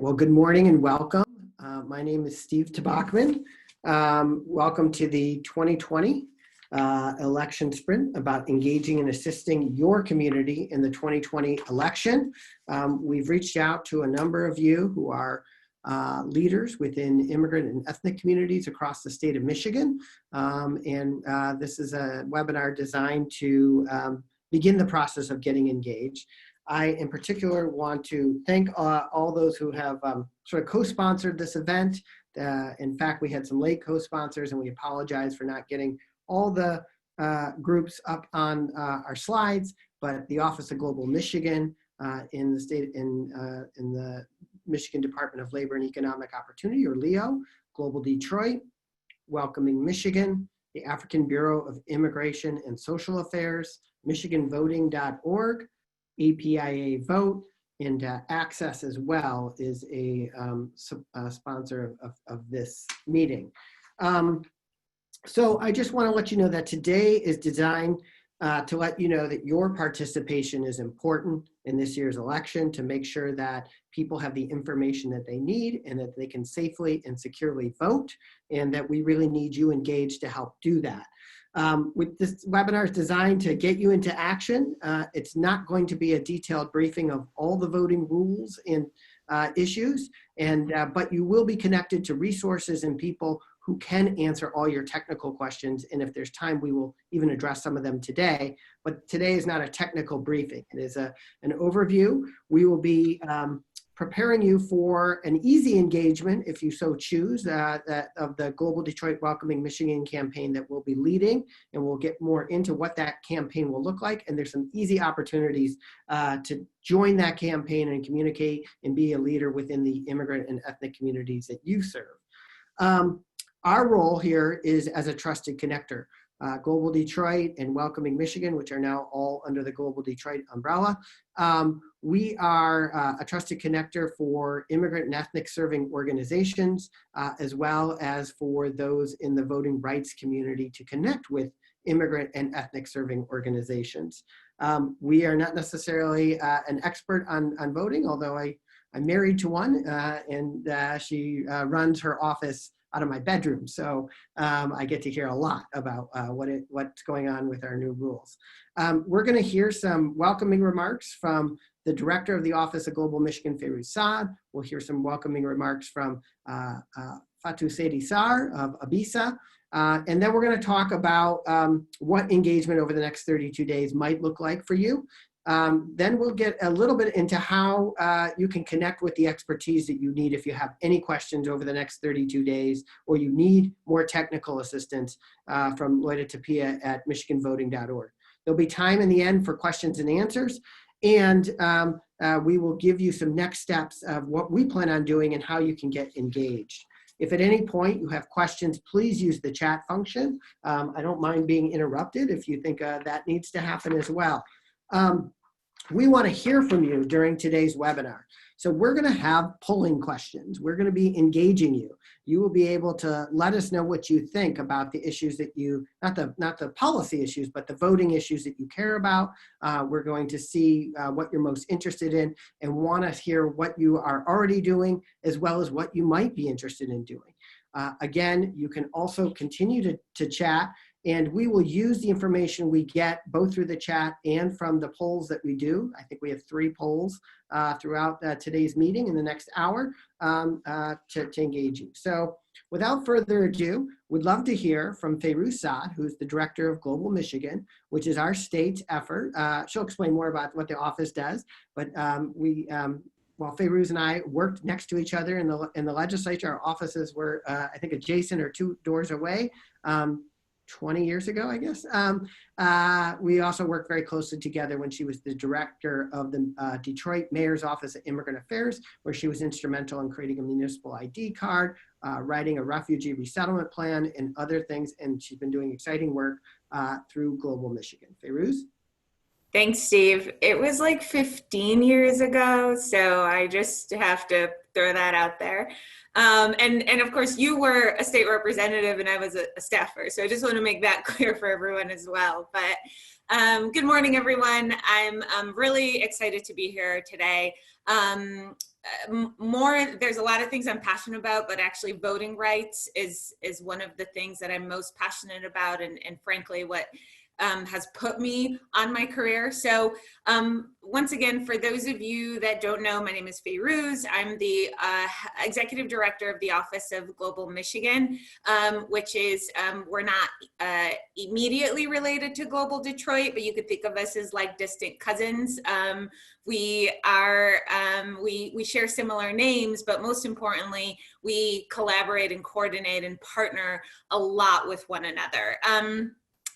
well, good morning and welcome. My name is Steve Tabachman. Welcome to the 2020 election sprint about engaging and assisting your community in the 2020 election. We've reached out to a number of you who are leaders within immigrant and ethnic communities across the state of Michigan. This is a webinar designed to begin the process of getting engaged. I, in particular, want to thank all those who have sort of co-sponsored this event. In fact, we had some late co-sponsors, and we apologize for not getting all the groups up on our slides. But the Office of Global Michigan in the Michigan Department of Labor and Economic Opportunity, or LEO, Global Detroit, Welcoming Michigan, the African Bureau of Immigration and Social Affairs, MichiganVoting.org, APIA Vote, and Access as well is a sponsor of this meeting. So I just want to let you know that today is designed to let you know that your participation is important in this year's election, to make sure that people have the information that they need and that they can safely and securely vote, and that we really need you engaged to help do that. With this webinar is designed to get you into action. It's not going to be a detailed briefing of all the voting rules and issues, but you will be connected to resources and people who can answer all your technical questions. And if there's time, we will even address some of them today. But today is not a technical briefing. It is an overview. We will be preparing you for an easy engagement, if you so choose, of the Global Detroit Welcoming Michigan campaign that we'll be leading, and we'll get more into what that campaign will look like. And there's some easy opportunities to join that campaign and communicate and be a leader within the immigrant and ethnic communities that you serve. Our role here is as a trusted connector. Global Detroit and Welcoming Michigan, which are now all under the Global Detroit umbrella. We are a trusted connector for immigrant and ethnic serving organizations, as well as for those in the voting rights community to connect with immigrant and ethnic serving organizations. We are not necessarily an expert on voting, although I'm married to one, and she runs her office out of my bedroom. So I get to hear a lot about what's going on with our new rules. We're gonna hear some welcoming remarks from the Director of the Office of Global Michigan, Sadie. We'll hear some welcoming remarks from Sadie of ABISA. And then we're gonna talk about what engagement over the next 32 days might look like for you. Then we'll get a little bit into how you can connect with the expertise that you need if you have any questions over the next 32 days, or you need more technical assistance from Lloyd Atapia at MichiganVoting.org. There'll be time in the end for questions and answers, and we will give you some next steps of what we plan on doing and how you can get engaged. If at any point you have questions, please use the chat function. I don't mind being interrupted if you think that needs to happen as well. We want to hear from you during today's webinar. So we're going to have polling questions. We're going to be engaging you. You will be able to let us know what you think about the issues that you, not the policy issues, but the voting issues that you care about. We're going to see what you're most interested in and want to hear what you are already doing, as well as what you might be interested in doing. Again, you can also continue to chat, and we will use the information we get both through the chat and from the polls that we do. I think we have 3 polls throughout today's meeting in the next hour to engage you. So without further ado, we'd love to hear from Sadie, who's the Director of Global Michigan, which is our state's effort. She'll explain more about what the office does, but while Fairuz and I worked next to each other in the legislature, our offices were, I think, adjacent or 2 doors away. 20 years ago, I guess. We also worked very closely together when she was the director of the Detroit Mayor's Office of Immigrant Affairs, where she was instrumental in creating a municipal ID card, writing a refugee resettlement plan, and other things. And she's been doing exciting work through Global Michigan. Fairuz? Thanks, Steve. It was like 15 years ago, so I just have to throw that out there. And of course, you were a state representative and I was a staffer, so I just want to make that clear for everyone as well. But good morning, everyone. I'm really excited to be here today. There's a lot of things I'm passionate about, but actually voting rights is one of the things that I'm most passionate about, and frankly what has put me on my career. So once again, for those of you that don't know, my name is Fayrouz. I'm the Executive Director of the Office of Global Michigan, which is, we're not immediately related to Global Detroit, but you could think of us as like distant cousins. We share similar names, but most importantly, we collaborate and coordinate and partner a lot with one another.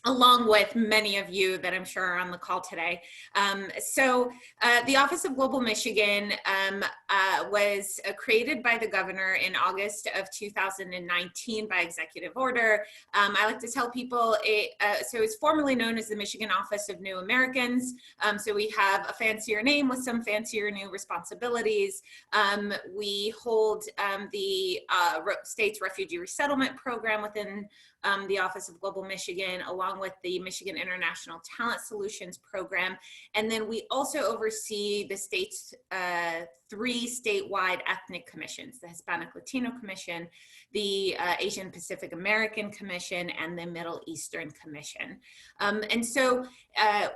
Along with many of you that I'm sure are on the call today. The Office of Global Michigan was created by the governor in August of 2019 by executive order. I like to tell people, it's formerly known as the Michigan Office of New Americans. So we have a fancier name with some fancier new responsibilities. We hold the state's refugee resettlement program within the Office of Global Michigan, along with the Michigan International Talent Solutions Program. And then we also oversee the state's 3 statewide ethnic commissions: the Hispanic Latino Commission, the Asian Pacific American Commission, and the Middle Eastern Commission.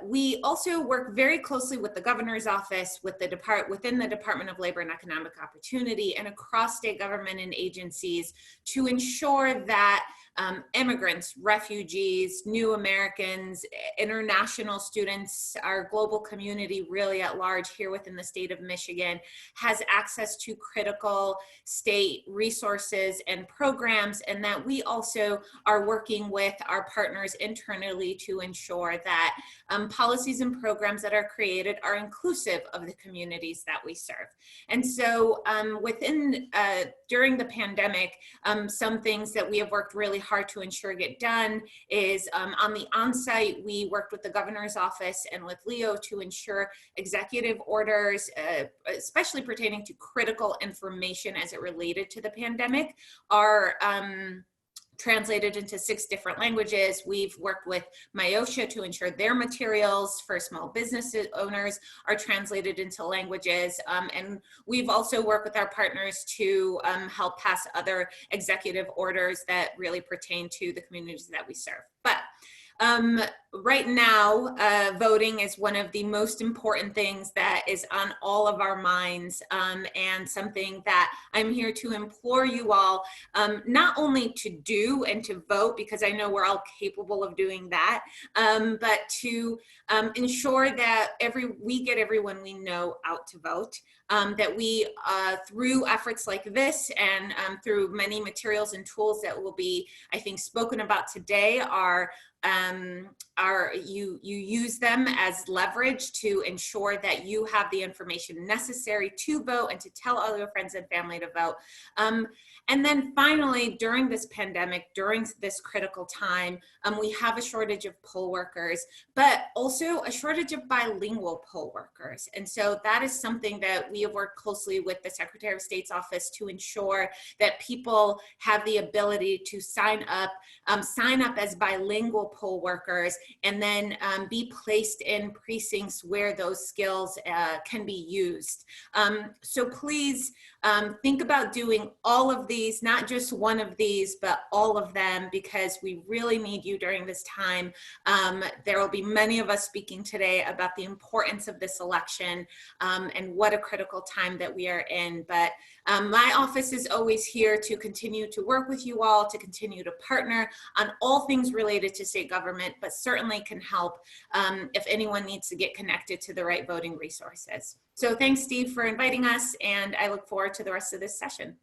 We also work very closely with the governor's office, within the Department of Labor and Economic Opportunity, and across state government and agencies to ensure that immigrants, refugees, new Americans, international students, our global community really at large here within the state of Michigan has access to critical state resources and programs, and that we also are working with our partners internally to ensure that policies and programs that are created are inclusive of the communities that we serve. And so during the pandemic, some things that we have worked really hard to ensure get done is on the on-site, we worked with the governor's office and with Leo to ensure executive orders, especially pertaining to critical information as it related to the pandemic, are translated into 6 different languages. We've worked with MIOSHA to ensure their materials for small business owners are translated into languages. And we've also worked with our partners to help pass other executive orders that really pertain to the communities that we serve. But right now, voting is one of the most important things that is on all of our minds, and something that I'm here to implore you all not only to do and to vote, because I know we're all capable of doing that, but to ensure that we get everyone we know out to vote. That we, through efforts like this and through many materials and tools that will be, I think, spoken about today, you use them as leverage to ensure that you have the information necessary to vote and to tell all your friends and family to vote. And then finally, during this pandemic, during this critical time, we have a shortage of poll workers, but also a shortage of bilingual poll workers. And so that is something that we have worked closely with the Secretary of State's office to ensure that people have the ability to sign up as bilingual poll workers, and then be placed in precincts where those skills can be used. So please think about doing all of these, not just one of these, but all of them, because we really need you during this time. There will be many of us speaking today about the importance of this election and what a critical time that we are in. But my office is always here to continue to work with you all, to continue to partner on all things related to state government, but certainly can help if anyone needs to get connected to the right voting resources. So thanks, Steve, for inviting us, and I look forward to the rest of this session.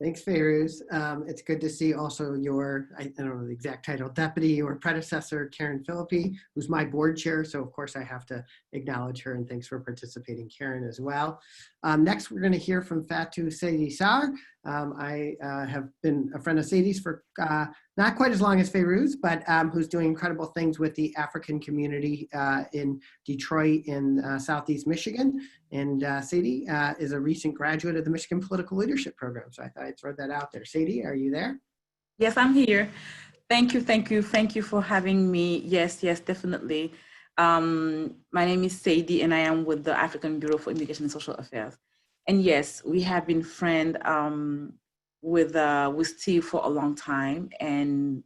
Thanks, Fayrouz. It's good to see also your, I don't know the exact title, deputy, your predecessor, Karen Philippi, who's my board chair. So of course I have to acknowledge her, and thanks for participating, Karen, as well. Next, we're going to hear from Fatou Sadie Sar. I have been a friend of Sadie's for not quite as long as Fayrouz, but who's doing incredible things with the African community in Detroit in Southeast Michigan. And Sadie is a recent graduate of the Michigan Political Leadership Program. So I thought I'd throw that out there. Sadie, are you there? Yes, I'm here. Thank you for having me. Yes, definitely. My name is Sadie, and I am with the African Bureau for Immigration and Social Affairs. And yes, we have been friends with Steve for a long time, and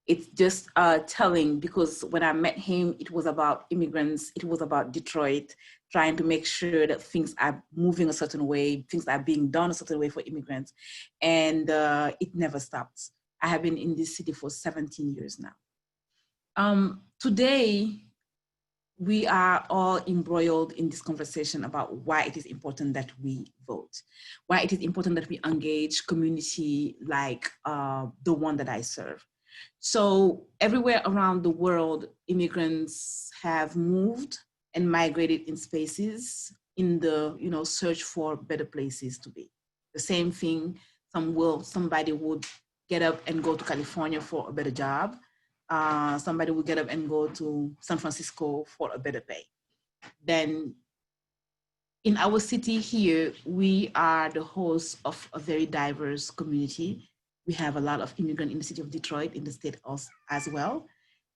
it's just telling, because when I met him, it was about immigrants, it was about Detroit, trying to make sure that things are moving a certain way, things are being done a certain way for immigrants, and it never stops. I have been in this city for 17 years now. Today, we are all embroiled in this conversation about why it is important that we vote, why it is important that we engage community like the one that I serve. So everywhere around the world, immigrants have moved and migrated in spaces in the search for better places to be. The same thing, somebody would get up and go to California for a better job. Somebody will get up and go to San Francisco for a better pay. Then in our city here, we are the host of a very diverse community. We have a lot of immigrants in the city of Detroit, in the state as well.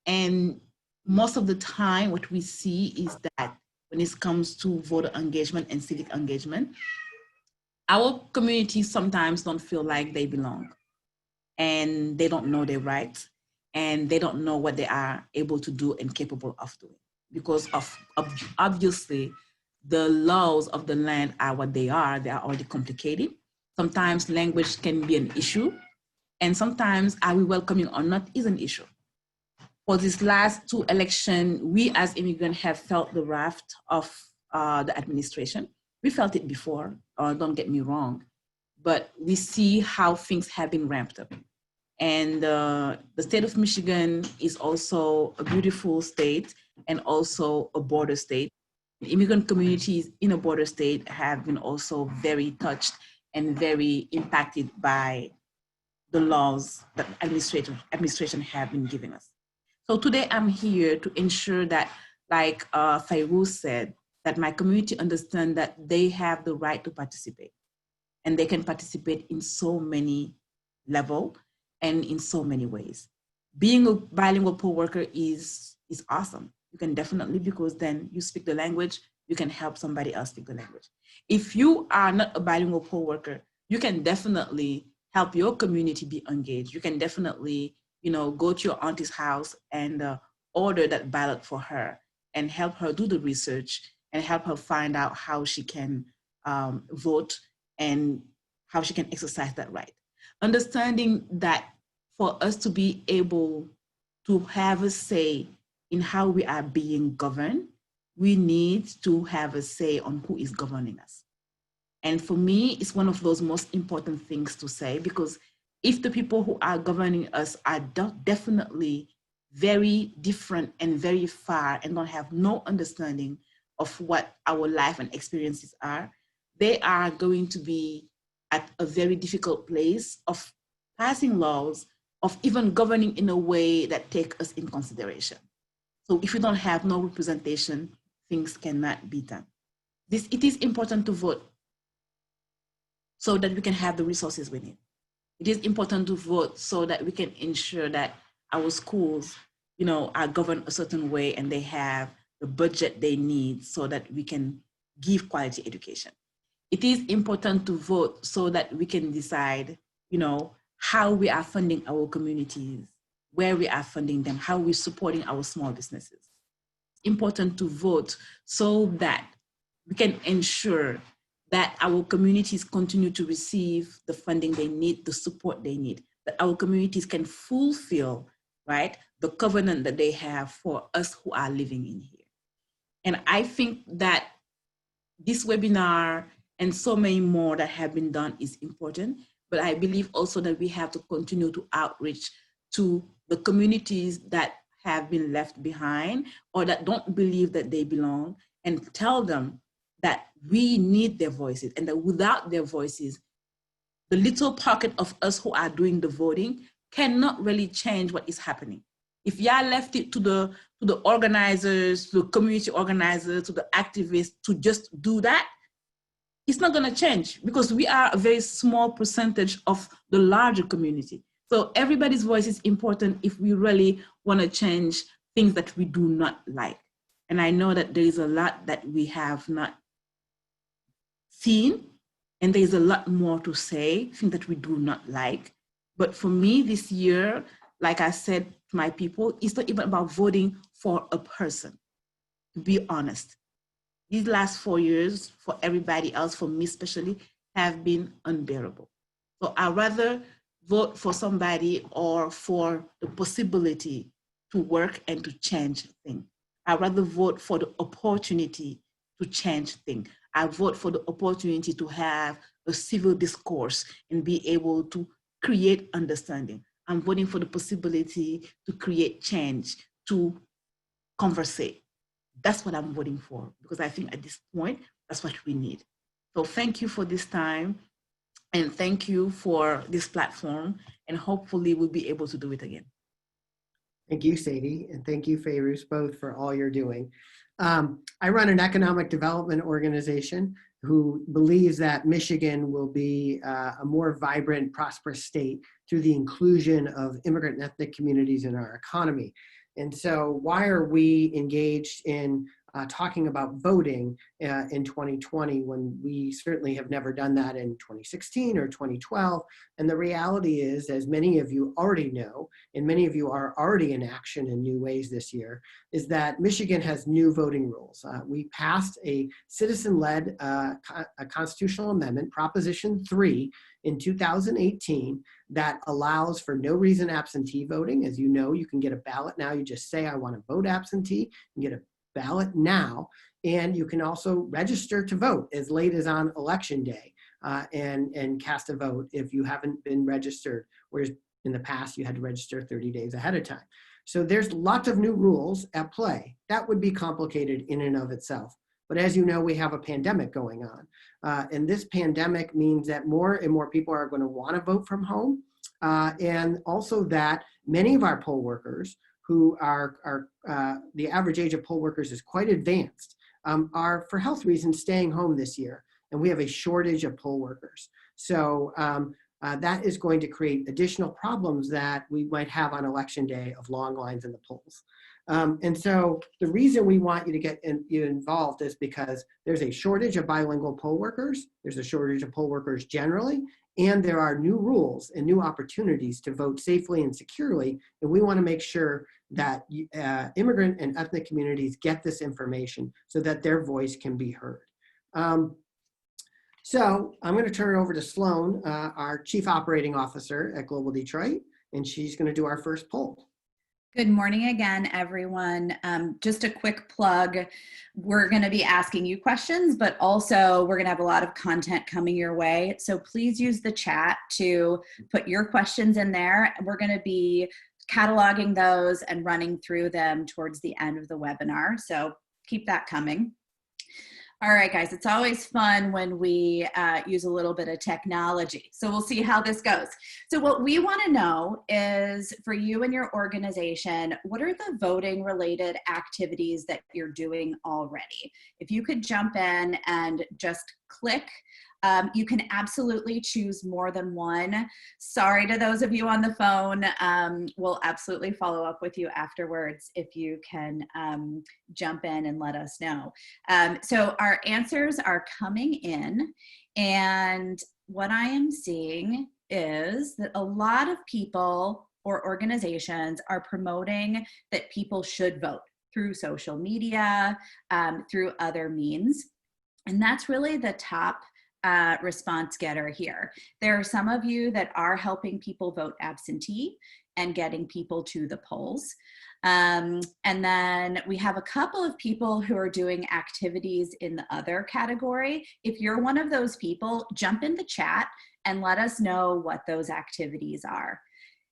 And most of the time, what we see is that when it comes to voter engagement and civic engagement, our communities sometimes don't feel like they belong, and they don't know their rights, and they don't know what they are able to do and capable of doing, because of obviously the laws of the land are what they are already complicated. Sometimes language can be an issue, and sometimes are we welcoming or not is an issue. For these last two elections, we as immigrants have felt the wrath of the administration. We felt it before, don't get me wrong, but we see how things have been ramped up. And the state of Michigan is also a beautiful state and also a border state. Immigrant communities in a border state have been also very touched and very impacted by the laws that administration have been giving us. So today I'm here to ensure that, like Fairuz said, that my community understand that they have the right to participate, and they can participate in so many levels and in so many ways. Being a bilingual poll worker is awesome. You can definitely, because then you speak the language, you can help somebody else speak the language. If you are not a bilingual poll worker, you can definitely help your community be engaged. You can definitely, go to your auntie's house and order that ballot for her and help her do the research and help her find out how she can vote and how she can exercise that right. Understanding that for us to be able to have a say in how we are being governed, we need to have a say on who is governing us. And for me, it's one of those most important things to say, because if the people who are governing us are definitely very different and very far and don't have no understanding of what our life and experiences are, they are going to be at a very difficult place of passing laws, of even governing in a way that take us in consideration. So if you don't have no representation, things cannot be done. It is important to vote so that we can have the resources we need. It is important to vote so that we can ensure that our schools, are governed a certain way and they have the budget they need so that we can give quality education. It is important to vote so that we can decide, how we are funding our communities, where we are funding them, how we're supporting our small businesses. It's important to vote so that we can ensure that our communities continue to receive the funding they need, the support they need, that our communities can fulfill, right, the covenant that they have for us who are living in here. And I think that this webinar and so many more that have been done is important, but I believe also that we have to continue to outreach to the communities that have been left behind or that don't believe that they belong, and tell them that we need their voices, and that without their voices, the little pocket of us who are doing the voting cannot really change what is happening. If y'all left it to the organizers, to the community organizers, to the activists to just do that, it's not gonna change, because we are a very small percentage of the larger community. So everybody's voice is important if we really wanna change things that we do not like. And I know that there is a lot that we have not seen, and there's a lot more to say, things that we do not like. But for me this year, like I said to my people, it's not even about voting for a person, to be honest. These last 4 years, for everybody else, for me especially, have been unbearable. So I'd rather vote for somebody or for the possibility to work and to change things. I'd rather vote for the opportunity to change things. I vote for the opportunity to have a civil discourse and be able to create understanding. I'm voting for the possibility to create change, to conversate. That's what I'm voting for, because I think at this point, that's what we need. So thank you for this time, and thank you for this platform, and hopefully we'll be able to do it again. Thank you, Sadie, and thank you, Fairuz, both for all you're doing. I run an economic development organization who believes that Michigan will be a more vibrant, prosperous state through the inclusion of immigrant and ethnic communities in our economy. And so why are we engaged in talking about voting in 2020 when we certainly have never done that in 2016 or 2012? And the reality is, as many of you already know, and many of you are already in action in new ways this year, is that Michigan has new voting rules. We passed a citizen-led a constitutional amendment, Proposition 3, in 2018 that allows for no reason absentee voting. As you know, you can get a ballot now. You just say, I want to vote absentee. You get a ballot now, and you can also register to vote as late as on election day and cast a vote if you haven't been registered, whereas in the past you had to register 30 days ahead of time. So there's lots of new rules at play. That would be complicated in and of itself. But as you know, we have a pandemic going on. And this pandemic means that more and more people are going to want to vote from home. And also that many of our poll workers who are the average age of poll workers is quite advanced, are for health reasons staying home this year. And we have a shortage of poll workers. So that is going to create additional problems that we might have on election day of long lines in the polls. And so the reason we want you to get you involved is because there's a shortage of bilingual poll workers, there's a shortage of poll workers generally, and there are new rules and new opportunities to vote safely and securely. And we want to make sure that immigrant and ethnic communities get this information so that their voice can be heard. So I'm going to turn it over to Sloan, our Chief Operating Officer at Global Detroit, and she's going to do our first poll. Good morning again, everyone. Just a quick plug. We're going to be asking you questions, but also we're going to have a lot of content coming your way. So please use the chat to put your questions in there. We're going to be cataloging those and running through them towards the end of the webinar. So keep that coming. All right, guys, it's always fun when we use a little bit of technology. So we'll see how this goes. So what we want to know is, for you and your organization, what are the voting related activities that you're doing already? If you could jump in and just click. You can absolutely choose more than one. Sorry to those of you on the phone. We'll absolutely follow up with you afterwards if you can jump in and let us know. So our answers are coming in, and what I am seeing is that a lot of people or organizations are promoting that people should vote through social media, through other means. And that's really the top response getter here. There are some of you that are helping people vote absentee and getting people to the polls. And then we have a couple of people who are doing activities in the other category. If you're one of those people, jump in the chat and let us know what those activities are.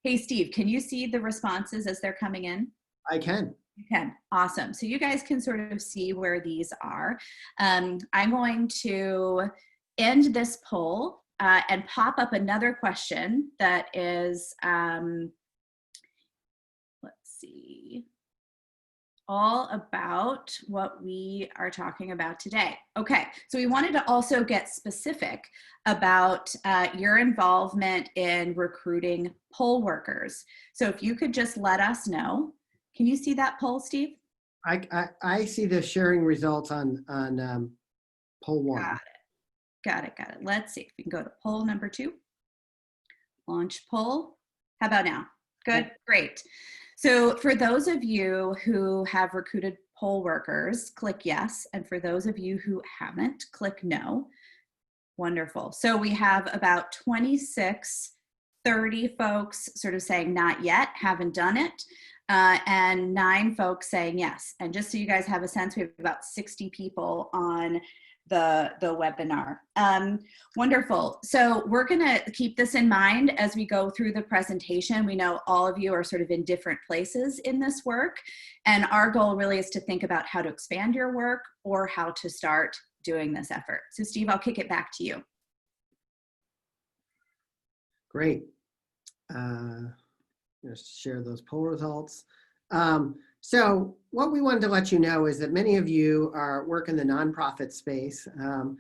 Hey, Steve, can you see the responses as they're coming in? I can. You can. Awesome. So you guys can sort of see where these are. I'm going to end this poll and pop up another question that is, let's see, all about what we are talking about today. Okay, so we wanted to also get specific about your involvement in recruiting poll workers. So if you could just let us know. Can you see that poll, Steve? I see the sharing results on poll 1. Got it. Let's see if we can go to poll number 2. Launch poll. How about now? Good, great. So for those of you who have recruited poll workers, click yes. And for those of you who haven't, click no. Wonderful. So we have about 26, 30 folks sort of saying not yet, haven't done it, and 9 folks saying yes. And just so you guys have a sense, we have about 60 people on the webinar. Wonderful. So we're going to keep this in mind as we go through the presentation. We know all of you are sort of in different places in this work, and our goal really is to think about how to expand your work or how to start doing this effort. So Steve, I'll kick it back to you. Great. Just share those poll results. So what we wanted to let you know is that many of you work in the nonprofit space. You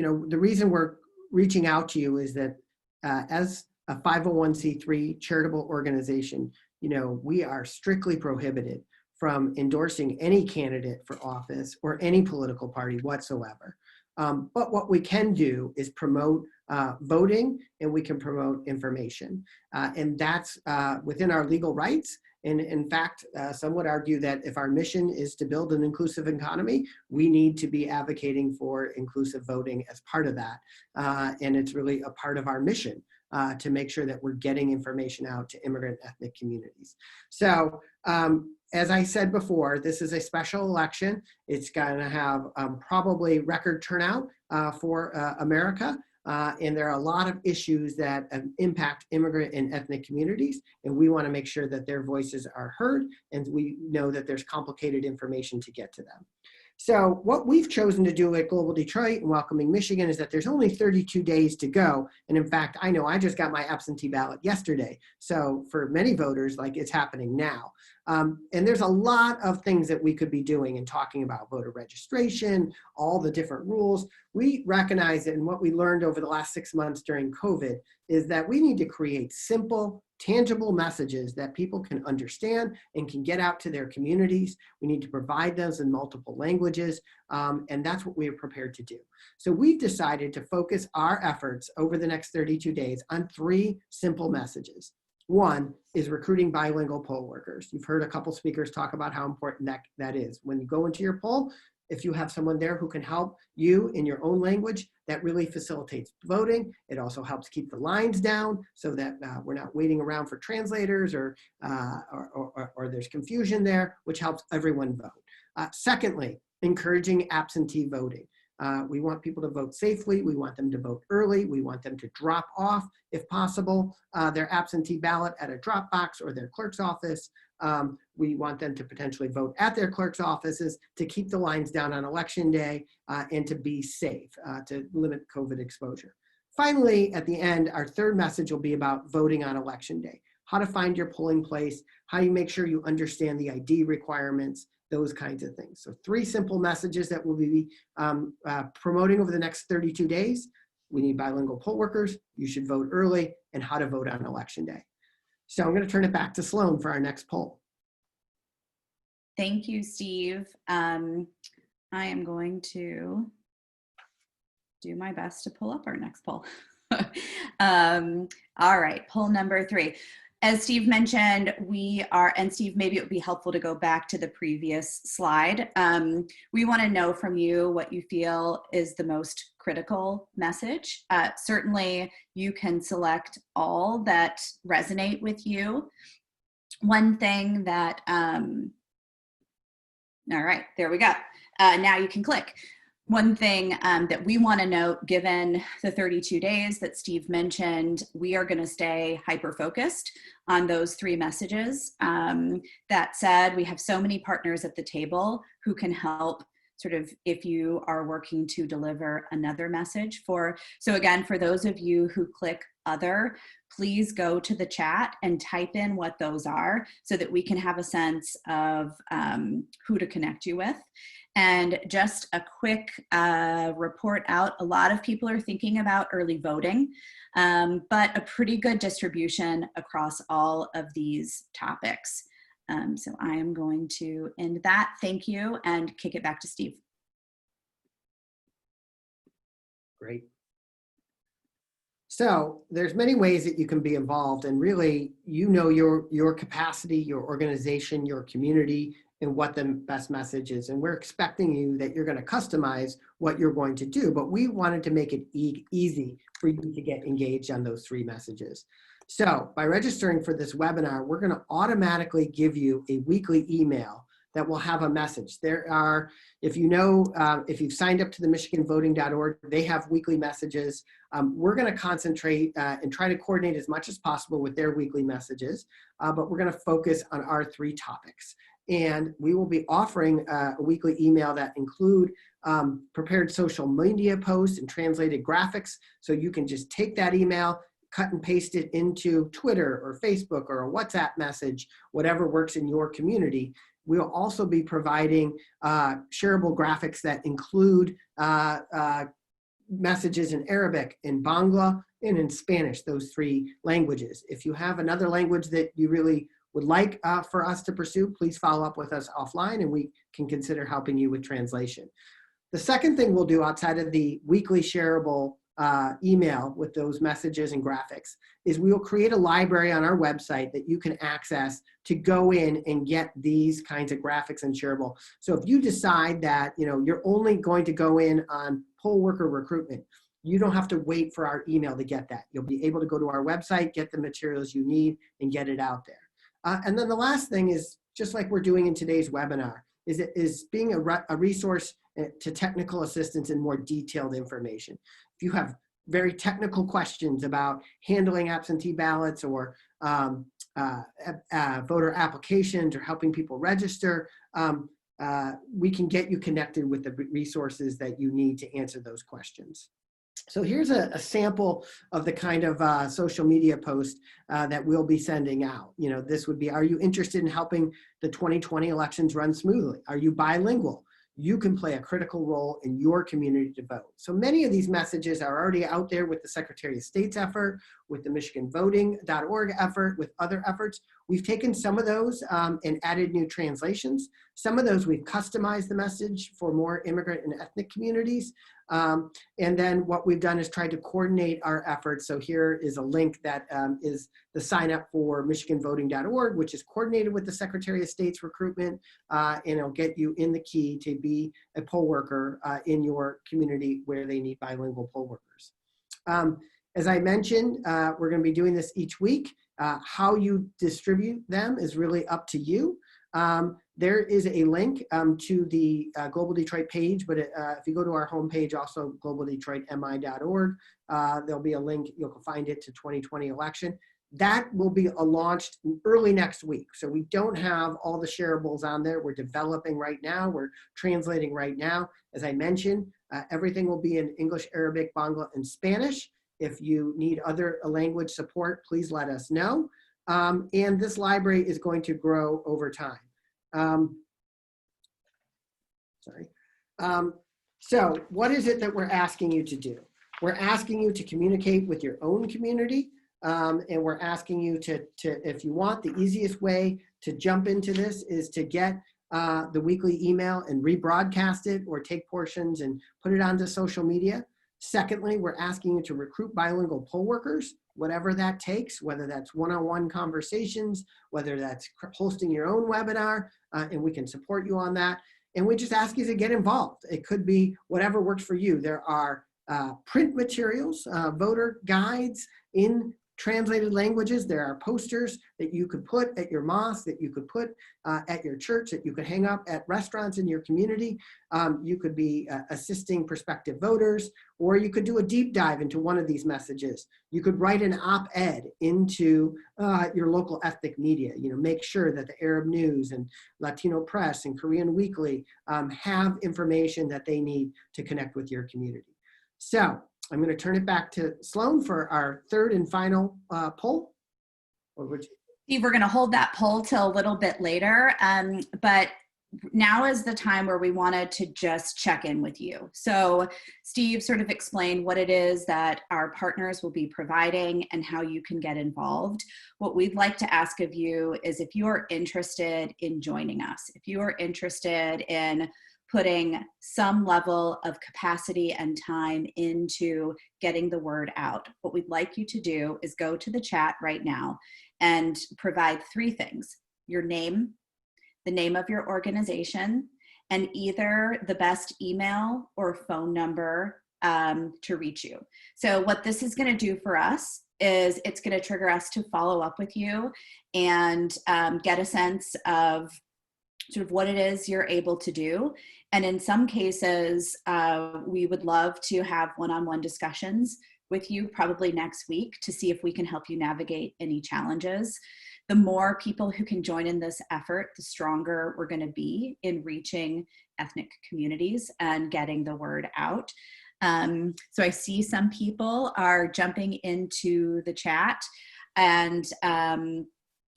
know, the reason we're reaching out to you is that as a 501c3 charitable organization, you know, we are strictly prohibited from endorsing any candidate for office or any political party whatsoever. But what we can do is promote voting, and we can promote information. And that's within our legal rights. And in fact, some would argue that if our mission is to build an inclusive economy, we need to be advocating for inclusive voting as part of that. And it's really a part of our mission to make sure that we're getting information out to immigrant ethnic communities. So as I said before, this is a special election. It's going to have probably record turnout for America. And there are a lot of issues that impact immigrant and ethnic communities, and we want to make sure that their voices are heard, and we know that there's complicated information to get to them. So what we've chosen to do at Global Detroit and Welcoming Michigan is that there's only 32 days to go. And in fact, I know I just got my absentee ballot yesterday. So for many voters, like, it's happening now. And there's a lot of things that we could be doing and talking about voter registration, all the different rules. We recognize that, and what we learned over the last 6 months during COVID is that we need to create simple, tangible messages that people can understand and can get out to their communities. We need to provide those in multiple languages, and that's what we are prepared to do. So we've decided to focus our efforts over the next 32 days on 3 simple messages. One is recruiting bilingual poll workers. You've heard a couple speakers talk about how important that is. When you go into your poll, if you have someone there who can help you in your own language, that really facilitates voting. It also helps keep the lines down so that we're not waiting around for translators or there's confusion there, which helps everyone vote. Secondly, encouraging absentee voting. We want people to vote safely. We want them to vote early. We want them to drop off, if possible, their absentee ballot at a drop box or their clerk's office. We want them to potentially vote at their clerk's offices to keep the lines down on election day and to be safe, to limit COVID exposure. Finally, at the end, our third message will be about voting on election day, how to find your polling place, how you make sure you understand the ID requirements, those kinds of things. So 3 simple messages that we'll be promoting over the next 32 days. We need bilingual poll workers, you should vote early, and how to vote on election day. So I'm going to turn it back to Sloan for our next poll. Thank you, Steve. I am going to do my best to pull up our next poll. All right, poll number 3. As Steve mentioned, and Steve, maybe it would be helpful to go back to the previous slide. We want to know from you what you feel is the most critical message. Certainly, you can select all that resonate with you. One thing that, all right, there we go. Now you can click. One thing that we want to note, given the 32 days that Steve mentioned, we are going to stay hyper-focused on those 3 messages. That said, we have so many partners at the table who can help sort of if you are working to deliver another message so again, for those of you who click other, please go to the chat and type in what those are so that we can have a sense of who to connect you with. And just a quick report out, a lot of people are thinking about early voting, but a pretty good distribution across all of these topics. So I am going to end that. Thank you, and kick it back to Steve. Great. So there's many ways that you can be involved, and really, you know your capacity, your organization, your community, and what the best message is. And we're expecting you that you're going to customize what you're going to do, but we wanted to make it easy for you to get engaged on those 3 messages. So by registering for this webinar, we're going to automatically give you a weekly email that will have a message. There are, if you know, if you've signed up to the MichiganVoting.org, they have weekly messages. We're going to concentrate and try to coordinate as much as possible with their weekly messages, but we're going to focus on our 3 topics. And we will be offering a weekly email that include prepared social media posts and translated graphics. So you can just take that email, cut and paste it into Twitter or Facebook or a WhatsApp message, whatever works in your community. We'll also be providing shareable graphics that include messages in Arabic, in Bangla, and in Spanish, those 3 languages. If you have another language that you really would like for us to pursue, please follow up with us offline and we can consider helping you with translation. The second thing we'll do outside of the weekly shareable email with those messages and graphics is we will create a library on our website that you can access to go in and get these kinds of graphics and shareable. So if you decide that you're only going to go in on poll worker recruitment, you don't have to wait for our email to get that. You'll be able to go to our website, get the materials you need, and get it out there. And then the last thing is, just like we're doing in today's webinar, is being a resource to technical assistance and more detailed information. If you have very technical questions about handling absentee ballots or voter applications or helping people register, we can get you connected with the resources that you need to answer those questions. So here's a sample of the kind of social media post that we'll be sending out. This would be, are you interested in helping the 2020 elections run smoothly? Are you bilingual? You can play a critical role in your community to vote. So many of these messages are already out there with the Secretary of State's effort, with the MichiganVoting.org effort, with other efforts. We've taken some of those and added new translations. Some of those we've customized the message for more immigrant and ethnic communities. And then what we've done is tried to coordinate our efforts. So here is a link that is the sign up for MichiganVoting.org, which is coordinated with the Secretary of State's recruitment, and it'll get you in the key to be a poll worker in your community where they need bilingual poll workers. As I mentioned, we're going to be doing this each week. How you distribute them is really up to you. There is a link to the Global Detroit page, but if you go to our homepage, also globaldetroitmi.org, there'll be a link, you'll find it to 2020 election. That will be launched early next week. So we don't have all the shareables on there. We're developing right now. We're translating right now. As I mentioned, everything will be in English, Arabic, Bangla, and Spanish. If you need other language support, please let us know. And this library is going to grow over time. So what is it that we're asking you to do? We're asking you to communicate with your own community. And we're asking you to, if you want, the easiest way to jump into this is to get the weekly email and rebroadcast it or take portions and put it onto social media. Secondly, we're asking you to recruit bilingual poll workers, whatever that takes, whether that's one-on-one conversations, whether that's hosting your own webinar, and we can support you on that. And we just ask you to get involved. It could be whatever works for you. There are print materials, voter guides in translated languages. There are posters that you could put at your mosque, that you could put at your church, that you could hang up at restaurants in your community. You could be assisting prospective voters, or you could do a deep dive into one of these messages. You could write an op-ed into your local ethnic media. Make sure that the Arab News and Latino Press and Korean Weekly have information that they need to connect with your community. So I'm going to turn it back to Sloan for our third and final poll. Steve, we're going to hold that poll till a little bit later, but now is the time where we wanted to just check in with you. So Steve sort of explained what it is that our partners will be providing and how you can get involved. What we'd like to ask of you is if you are interested in joining us, if you are interested in putting some level of capacity and time into getting the word out, what we'd like you to do is go to the chat right now and provide 3 things: your name, the name of your organization, and either the best email or phone number to reach you. So what this is going to do for us is it's going to trigger us to follow up with you and get a sense of sort of what it is you're able to do. And in some cases, we would love to have one-on-one discussions with you probably next week to see if we can help you navigate any challenges. The more people who can join in this effort, the stronger we're going to be in reaching ethnic communities and getting the word out. So I see some people are jumping into the chat, and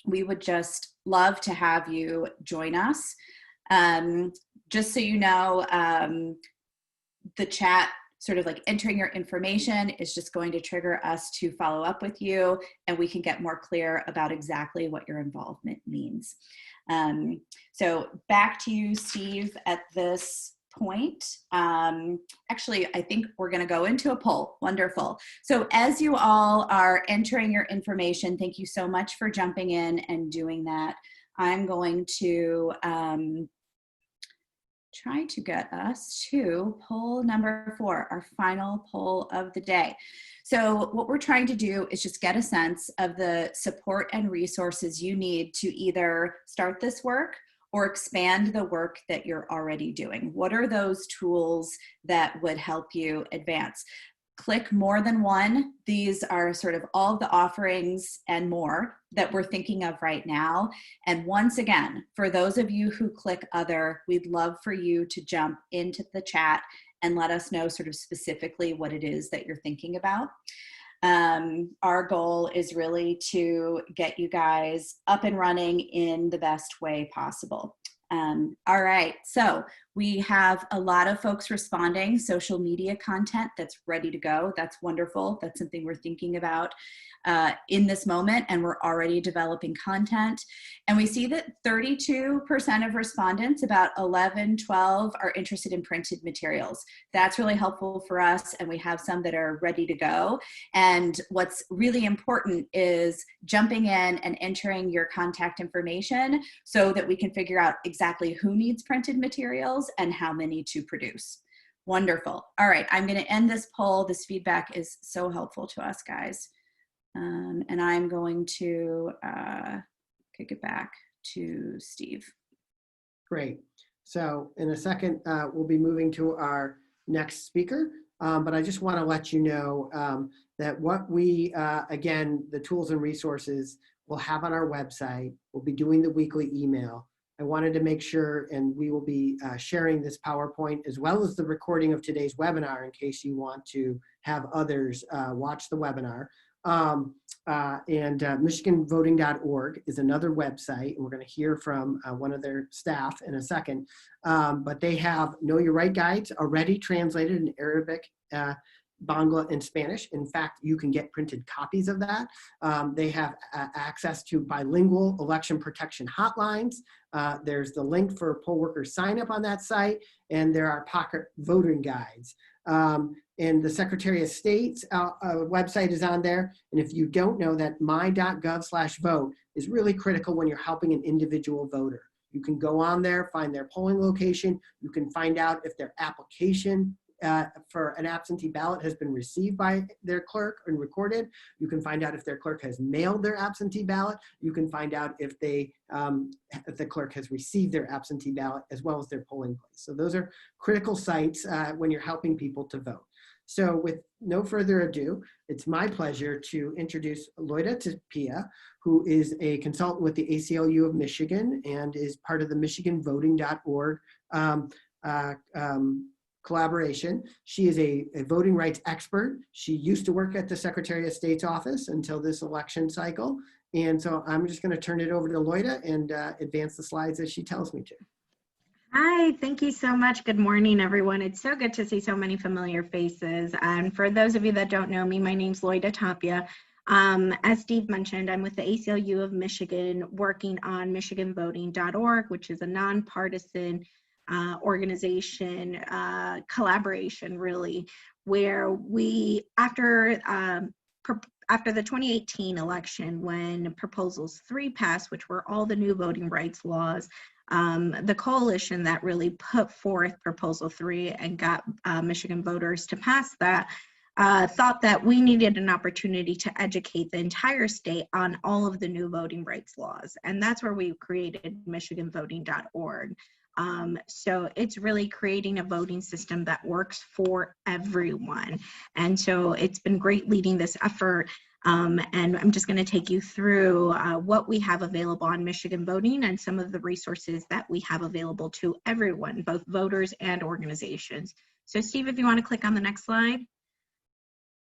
we would just love to have you join us. Just so you know, the chat, sort of like entering your information, is just going to trigger us to follow up with you, and we can get more clear about exactly what your involvement means. So back to you, Steve, at this point. Actually, I think we're going to go into a poll. Wonderful. So as you all are entering your information, thank you so much for jumping in and doing that. I'm going to try to get us to poll number 4, our final poll of the day. So what we're trying to do is just get a sense of the support and resources you need to either start this work or expand the work that you're already doing. What are those tools that would help you advance? Click more than one. These are sort of all the offerings and more that we're thinking of right now. And once again, for those of you who click other, we'd love for you to jump into the chat and let us know sort of specifically what it is that you're thinking about. Our goal is really to get you guys up and running in the best way possible. All right, so we have a lot of folks responding, social media content that's ready to go. That's wonderful. That's something we're thinking about in this moment, and we're already developing content. And we see that 32% of respondents, about 11, 12, are interested in printed materials. That's really helpful for us, and we have some that are ready to go. And what's really important is jumping in and entering your contact information so that we can figure out exactly who needs printed materials and how many to produce. Wonderful. All right, I'm going to end this poll. This feedback is so helpful to us, guys. And I'm going to kick it back to Steve. Great. So in a second, we'll be moving to our next speaker. But I just want to let you know that what we, again, the tools and resources we'll have on our website. We'll be doing the weekly email. I wanted to make sure, and we will be sharing this PowerPoint as well as the recording of today's webinar in case you want to have others watch the webinar. Michigangvoting.org is another website, and we're going to hear from one of their staff in a second. But they have Know Your Right guides already translated in Arabic, Bangla, and Spanish. In fact, you can get printed copies of that. They have access to bilingual election protection hotlines. There's the link for poll worker sign up on that site, and there are pocket voting guides. And the Secretary of State's website is on there. And if you don't know that, my.gov/vote is really critical when you're helping an individual voter. You can go on there, find their polling location. You can find out if their application for an absentee ballot has been received by their clerk and recorded. You can find out if their clerk has mailed their absentee ballot. You can find out if the clerk has received their absentee ballot as well as their polling place. So those are critical sites when you're helping people to vote. So with no further ado, it's my pleasure to introduce Lloyd Atapia, who is a consultant with the ACLU of Michigan and is part of the Michigangvoting.org collaboration. She is a voting rights expert. She used to work at the Secretary of State's office until this election cycle. And so I'm just going to turn it over to Lloyd and advance the slides as she tells me to. Hi, thank you so much. Good morning, everyone. It's so good to see so many familiar faces. And for those of you that don't know me, my name's Lloyd Atapia. As Steve mentioned, I'm with the ACLU of Michigan working on MichiganVoting.org, which is a nonpartisan organization, collaboration really, where we, after the 2018 election, when Proposals 3 passed, which were all the new voting rights laws, the coalition that really put forth Proposal 3 and got Michigan voters to pass that thought that we needed an opportunity to educate the entire state on all of the new voting rights laws. And that's where we created MichiganVoting.org. So it's really creating a voting system that works for everyone. And so it's been great leading this effort. And I'm just going to take you through what we have available on Michigan Voting and some of the resources that we have available to everyone, both voters and organizations. So Steve, if you want to click on the next slide.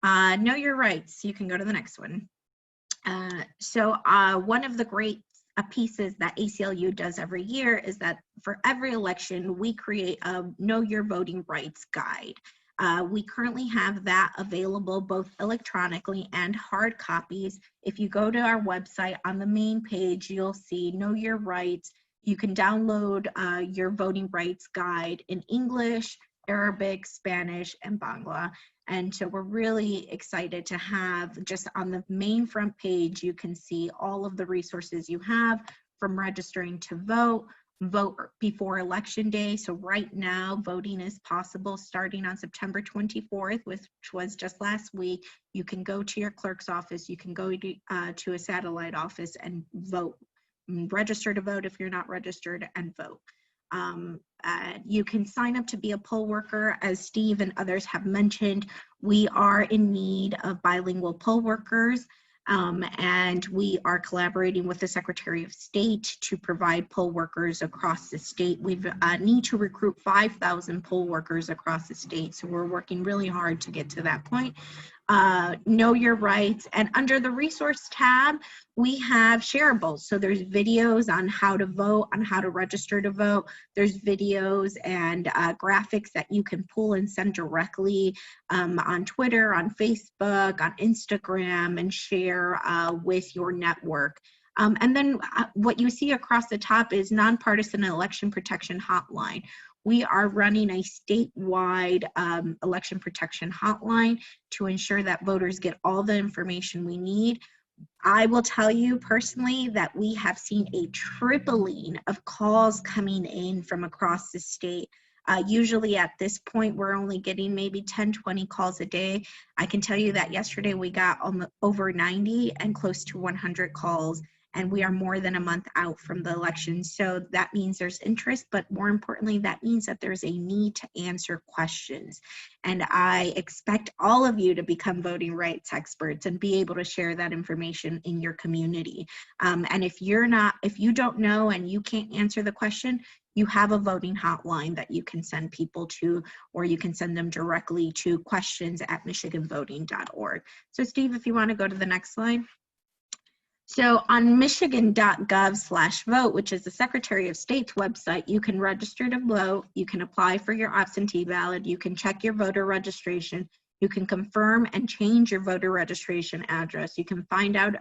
Know your rights. You can go to the next one. So one of the great pieces that ACLU does every year is that for every election, we create a Know Your Voting Rights guide. We currently have that available both electronically and hard copies. If you go to our website on the main page, you'll see Know Your Rights. You can download your voting rights guide in English, Arabic, Spanish, and Bangla. And so we're really excited to have, just on the main front page, you can see all of the resources you have, from registering to vote before Election Day. So right now, voting is possible starting on September 24th, which was just last week. You can go to your clerk's office, you can go to a satellite office and vote. Register to vote if you're not registered, and vote. You can sign up to be a poll worker. As Steve and others have mentioned, we are in need of bilingual poll workers, and we are collaborating with the Secretary of State to provide poll workers across the state. We need to recruit 5,000 poll workers across the state, so we're working really hard to get to that point. Know Your Rights, and under the resource tab, we have shareables. So there's videos on how to vote, on how to register to vote. There's videos and graphics that you can pull and send directly on Twitter, on Facebook, on Instagram, and share with your network. And then what you see across the top is Nonpartisan Election Protection Hotline. We are running a statewide election protection hotline to ensure that voters get all the information we need. I will tell you personally that we have seen a tripling of calls coming in from across the state. Usually at this point, we're only getting maybe 10, 20 calls a day. I can tell you that yesterday we got over 90 and close to 100 calls, and we are more than a month out from the election. So that means there's interest, but more importantly, that means that there's a need to answer questions. And I expect all of you to become voting rights experts and be able to share that information in your community. And if you don't know and you can't answer the question, you have a voting hotline that you can send people to, or you can send them directly to questions@michiganvoting.org. So Steve, if you want to go to the next slide. So on michigan.gov/vote, which is the Secretary of State's website, you can register to vote, you can apply for your absentee ballot, you can check your voter registration, you can confirm and change your voter registration address, you can find out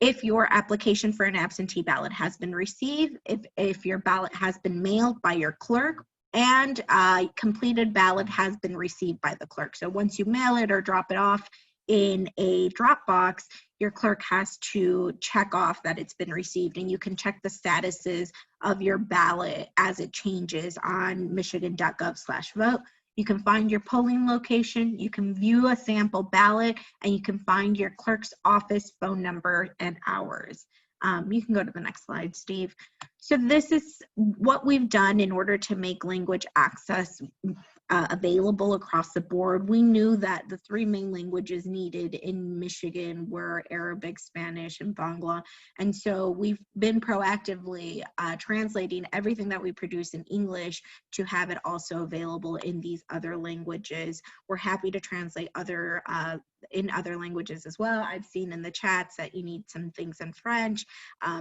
if your application for an absentee ballot has been received, if your ballot has been mailed by your clerk, and a completed ballot has been received by the clerk. So once you mail it or drop it off in a drop box, your clerk has to check off that it's been received, and you can check the statuses of your ballot as it changes on michigan.gov/vote. You can find your polling location, you can view a sample ballot, and you can find your clerk's office phone number and hours. You can go to the next slide, Steve. So this is what we've done in order to make language access available across the board. We knew that the three main languages needed in Michigan were Arabic, Spanish, and Bangla. And so we've been proactively translating everything that we produce in English to have it also available in these other languages. We're happy to translate other in other languages as well. I've seen in the chats that you need some things in French.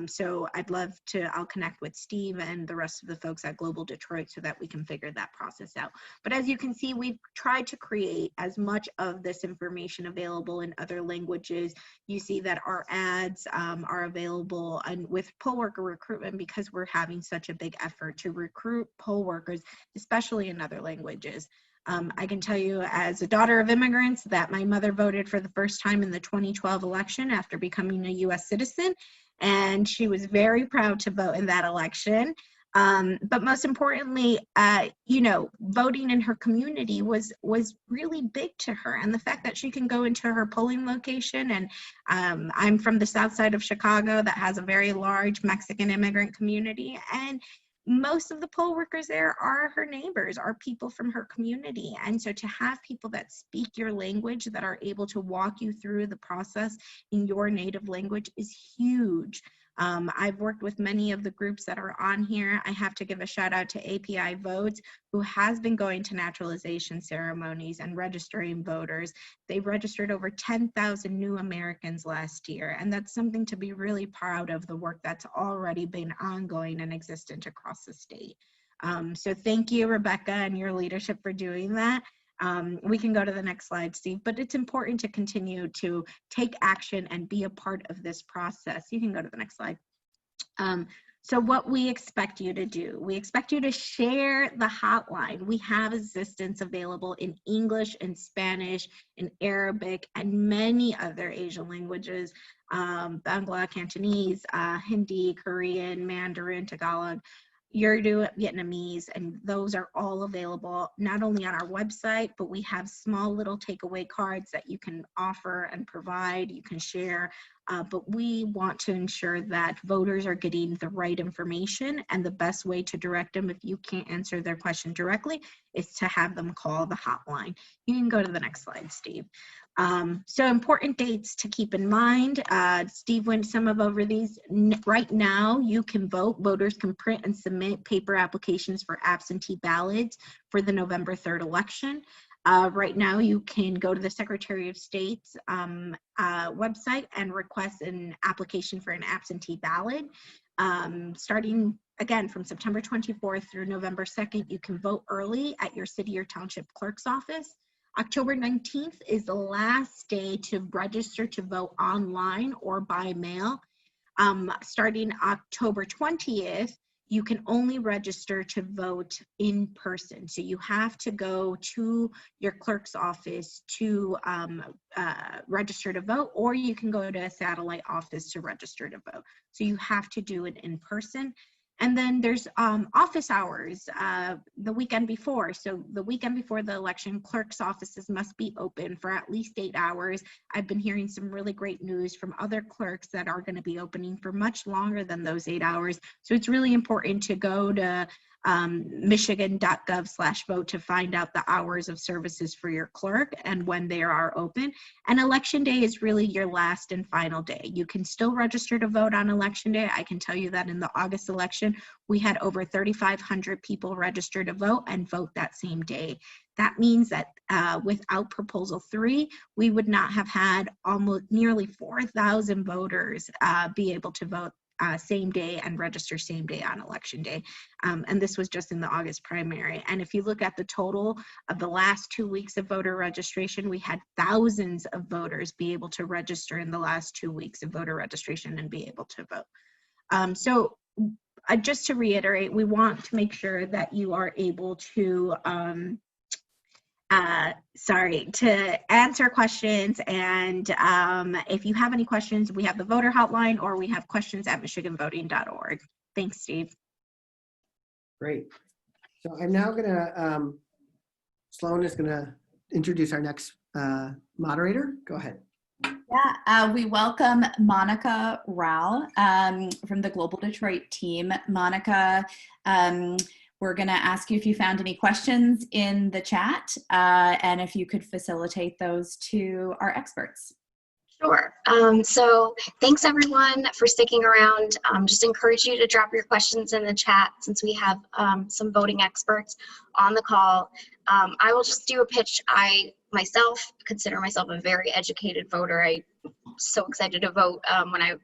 So I'll connect with Steve and the rest of the folks at Global Detroit so that we can figure that process out. But as you can see, we've tried to create as much of this information available in other languages. You see that our ads are available, and with poll worker recruitment, because we're having such a big effort to recruit poll workers, especially in other languages. I can tell you as a daughter of immigrants that my mother voted for the first time in the 2012 election after becoming a US citizen, and she was very proud to vote in that election. But most importantly, voting in her community was really big to her. And the fact that she can go into her polling location, and I'm from the south side of Chicago that has a very large Mexican immigrant community, and most of the poll workers there are her neighbors, are people from her community. And so to have people that speak your language, that are able to walk you through the process in your native language is huge. I've worked with many of the groups that are on here. I have to give a shout out to API Votes, who has been going to naturalization ceremonies and registering voters. They registered over 10,000 new Americans last year, and that's something to be really proud of, the work that's already been ongoing and existent across the state. So thank you, Rebecca, and your leadership for doing that. We can go to the next slide, Steve, but it's important to continue to take action and be a part of this process. You can go to the next slide. So what we expect you to do, we expect you to share the hotline. We have assistance available in English and Spanish, in Arabic, and many other Asian languages, Bangla, Cantonese, Hindi, Korean, Mandarin, Tagalog, Urdu, Vietnamese, and those are all available not only on our website, but we have small little takeaway cards that you can offer and provide, you can share, but we want to ensure that voters are getting the right information, and the best way to direct them if you can't answer their question directly is to have them call the hotline. You can go to the next slide, Steve. So important dates to keep in mind. Steve went over these. Right now, you can vote. Voters can print and submit paper applications for absentee ballots for the November 3rd election. Right now, you can go to the Secretary of State's website and request an application for an absentee ballot. Starting again from September 24th through November 2nd, you can vote early at your city or township clerk's office. October 19th is the last day to register to vote online or by mail. Starting October 20th, you can only register to vote in person. So you have to go to your clerk's office to register to vote, or you can go to a satellite office to register to vote. So you have to do it in person. And then there's office hours the weekend before. So the weekend before the election, clerk's offices must be open for at least 8 hours. I've been hearing some really great news from other clerks that are going to be opening for much longer than those 8 hours. So it's really important to go to michigan.gov/vote to find out the hours of services for your clerk and when they are open. And election day is really your last and final day. You can still register to vote on election day. I can tell you that in the August election, we had over 3,500 people register to vote and vote that same day. That means that without Proposal 3, we would not have had almost nearly 4,000 voters be able to vote same day and register same day on election day. And this was just in the August primary. And if you look at the total of the last 2 weeks of voter registration, we had thousands of voters be able to register in the last 2 weeks of voter registration and be able to vote. So just to reiterate, we want to make sure that you are able to to answer questions. And if you have any questions, we have the voter hotline, or we have questions@michiganvoting.org. Thanks, Steve. Great. So I'm now gonna, Sloan is gonna introduce our next moderator. Go ahead. Yeah, we welcome Monica Rao from the Global Detroit team. Monica, we're going to ask you if you found any questions in the chat and if you could facilitate those to our experts. Sure. So thanks everyone for sticking around. Just encourage you to drop your questions in the chat since we have some voting experts on the call. I will just do a pitch. I myself consider myself a very educated voter. I so excited to vote.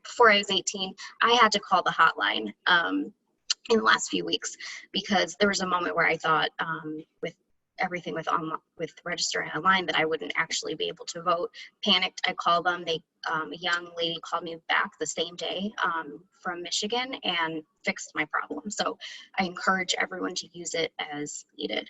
Before I was 18, I had to call the hotline in the last few weeks because there was a moment where I thought with everything with registering online that I wouldn't actually be able to vote. Panicked. I called them. A young lady called me back the same day from Michigan and fixed my problem. So I encourage everyone to use it as needed.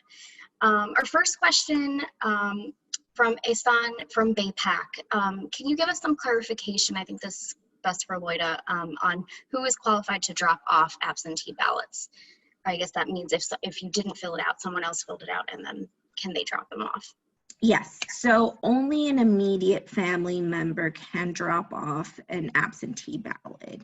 Our first question from Ehsan from BayPAC. Can you give us some clarification? I think this is best for Lloyda, on who is qualified to drop off absentee ballots. I guess that means if you didn't fill it out, someone else filled it out, and then can they drop them off? Yes, so only an immediate family member can drop off an absentee ballot.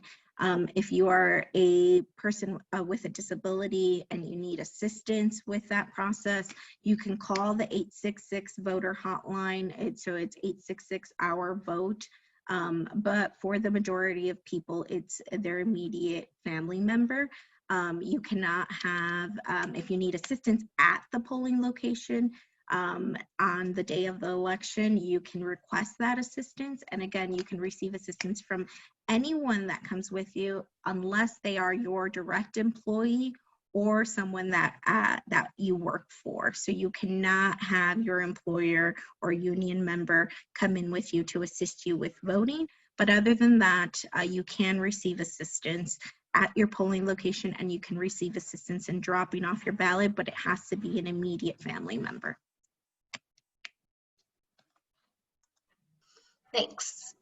If you are a person with a disability and you need assistance with that process, you can call the 866 voter hotline. So it's 866 our vote. But for the majority of people, it's their immediate family member. You cannot have, if you need assistance at the polling location, on the day of the election, you can request that assistance. And again, you can receive assistance from anyone that comes with you, unless they are your direct employee or someone that you work for. So you cannot have your employer or union member come in with you to assist you with voting. But other than that, you can receive assistance at your polling location, and you can receive assistance in dropping off your ballot, but it has to be an immediate family member. Thanks.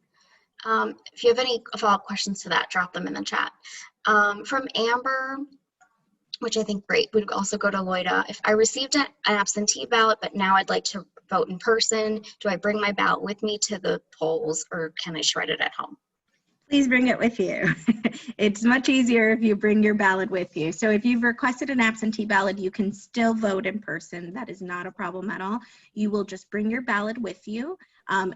If you have any follow-up questions to that, drop them in the chat. From Amber, which I think great, would also go to Lloyda. If I received an absentee ballot, but now I'd like to vote in person, do I bring my ballot with me to the polls, or can I shred it at home? Please bring it with you. It's much easier if you bring your ballot with you. So if you've requested an absentee ballot, you can still vote in person. That is not a problem at all. You will just bring your ballot with you.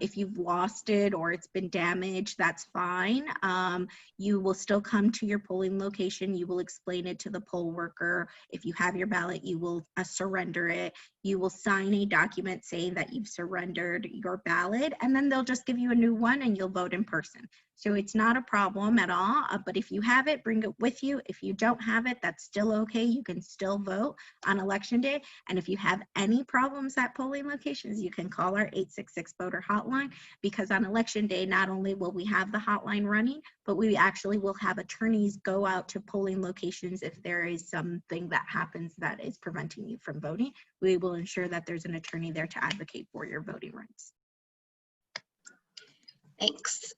If you've lost it or it's been damaged, that's fine. You will still come to your polling location. You will explain it to the poll worker. If you have your ballot, you will surrender it. You will sign a document saying that you've surrendered your ballot, and then they'll just give you a new one and you'll vote in person. So it's not a problem at all, but if you have it, bring it with you. If you don't have it, that's still okay. You can still vote on election day. And if you have any problems at polling locations, you can call our 866 voter hotline, because on election day, not only will we have the hotline running, but we actually will have attorneys go out to polling locations if there is something that happens that is preventing you from voting. We will ensure that there's an attorney there to advocate for your voting rights. Thanks.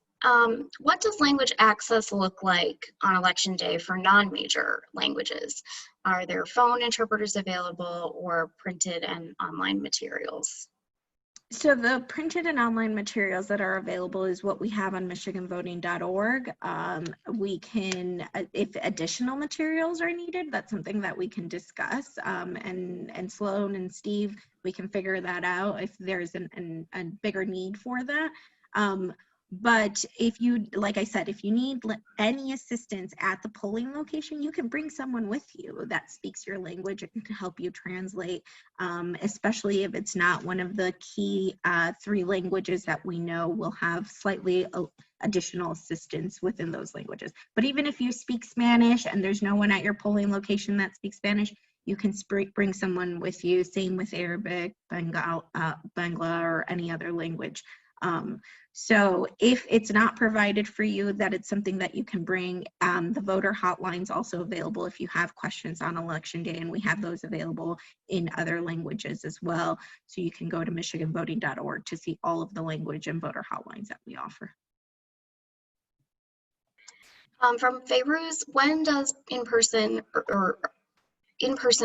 What does language access look like on election day for non-major languages? Are there phone interpreters available, or printed and online materials? So the printed and online materials that are available is what we have on michiganvoting.org. We can, if additional materials are needed, that's something that we can discuss. And Sloan and Steve, we can figure that out if there's a bigger need for that. But if you, like I said, if you need any assistance at the polling location, you can bring someone with you that speaks your language and can help you translate, especially if it's not one of the key 3 languages that we know will have slightly additional assistance within those languages. But even if you speak Spanish and there's no one at your polling location that speaks Spanish, you can bring someone with you. Same with Arabic, Bangla, or any other language. So if it's not provided for you, that it's something that you can bring. The voter hotline is also available if you have questions on election day, and we have those available in other languages as well. So you can go to michiganvoting.org to see all of the language and voter hotlines that we offer. From Fairuz, when does in-person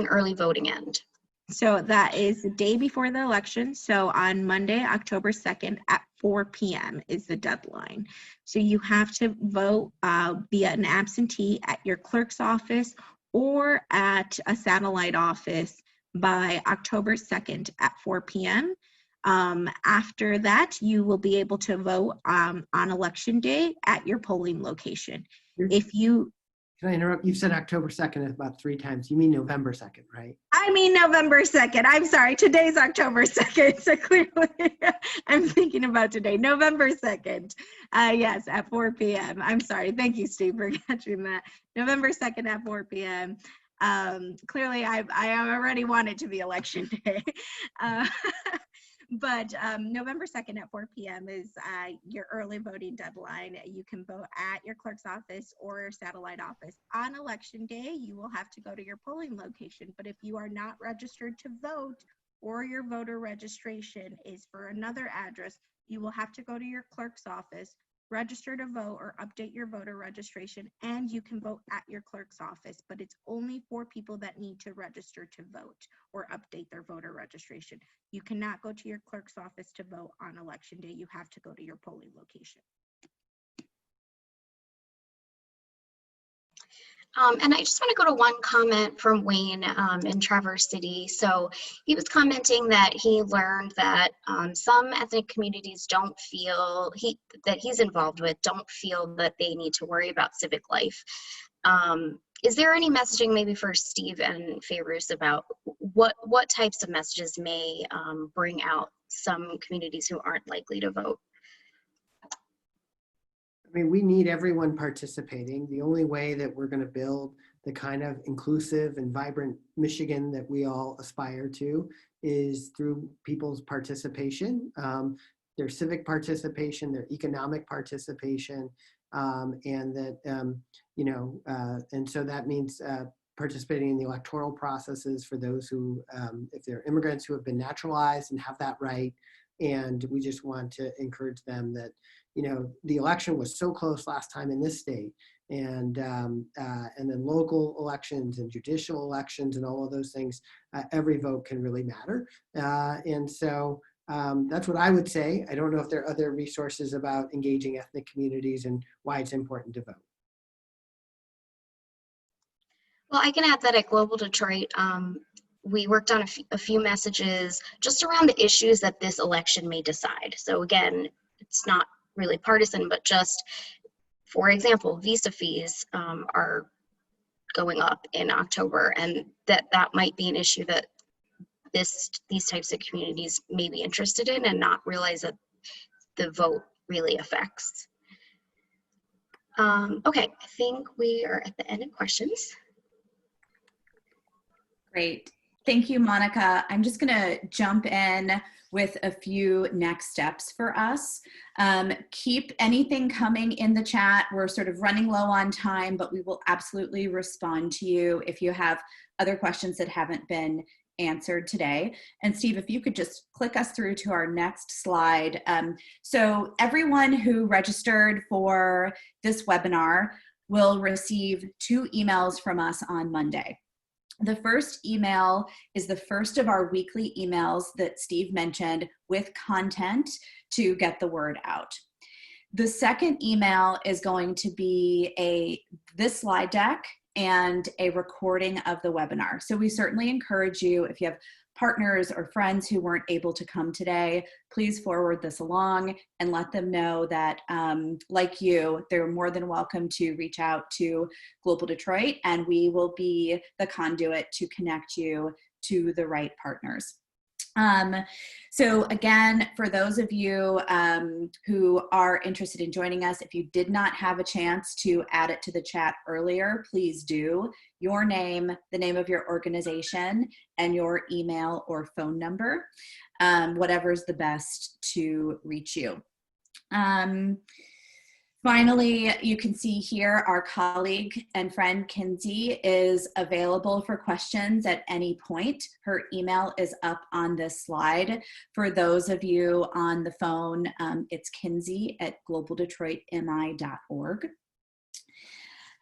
early voting end? So that is the day before the election. So on Monday, October 2nd at 4 p.m. is the deadline. So you have to vote via an absentee at your clerk's office or at a satellite office by October 2nd at 4 p.m. After that, you will be able to vote on election day at your polling location. If you... Can I interrupt? You've said October 2nd about 3 times. You mean November 2nd, right? I mean November 2nd. I'm sorry. Today's October 2nd. So clearly I'm thinking about today. November 2nd. Yes, at 4 p.m. I'm sorry. Thank you, Steve, for catching that. November 2nd at 4 p.m. Clearly, I already want it to be election day. But November 2nd at 4 p.m. is your early voting deadline. You can vote at your clerk's office or satellite office. On election day, you will have to go to your polling location. But if you are not registered to vote or your voter registration is for another address, you will have to go to your clerk's office, register to vote or update your voter registration, and you can vote at your clerk's office, but it's only for people that need to register to vote or update their voter registration. You cannot go to your clerk's office to vote on election day. You have to go to your polling location. And I just want to go to one comment from Wayne in Traverse City. So he was commenting that he learned that some ethnic communities don't feel that he's involved with don't feel that they need to worry about civic life. Is there any messaging maybe for Steve and Favors about what types of messages may bring out some communities who aren't likely to vote? I mean, we need everyone participating. The only way that we're going to build the kind of inclusive and vibrant Michigan that we all aspire to is through people's participation, their civic participation, their economic participation, and that, and so that means participating in the electoral processes for those who, if they're immigrants who have been naturalized and have that right. And we just want to encourage them that, the election was so close last time in this state, and then local elections and judicial elections and all of those things, every vote can really matter. And so that's what I would say. I don't know if there are other resources about engaging ethnic communities and why it's important to vote. Well, I can add that at Global Detroit, we worked on a few messages just around the issues that this election may decide. So again, it's not really partisan, but just, for example, visa fees are going up in October, and that might be an issue that these types of communities may be interested in and not realize that the vote really affects. Okay, I think we are at the end of questions. Great. Thank you, Monica. I'm just going to jump in with a few next steps for us. Keep anything coming in the chat. We're sort of running low on time, but we will absolutely respond to you if you have other questions that haven't been answered today. And Steve, if you could just click us through to our next slide. So everyone who registered for this webinar will receive 2 emails from us on Monday. The first email is the first of our weekly emails that Steve mentioned with content to get the word out. The second email is going to be this slide deck and a recording of the webinar. So we certainly encourage you, if you have partners or friends who weren't able to come today, please forward this along and let them know that, like you, they're more than welcome to reach out to Global Detroit, and we will be the conduit to connect you to the right partners. So again, for those of you who are interested in joining us, if you did not have a chance to add it to the chat earlier, please do. Your name, the name of your organization, and your email or phone number, whatever's the best to reach you. Finally, you can see here our colleague and friend Kinsey is available for questions at any point. Her email is up on this slide. For those of you on the phone, it's kinsey@globaldetroitmi.org.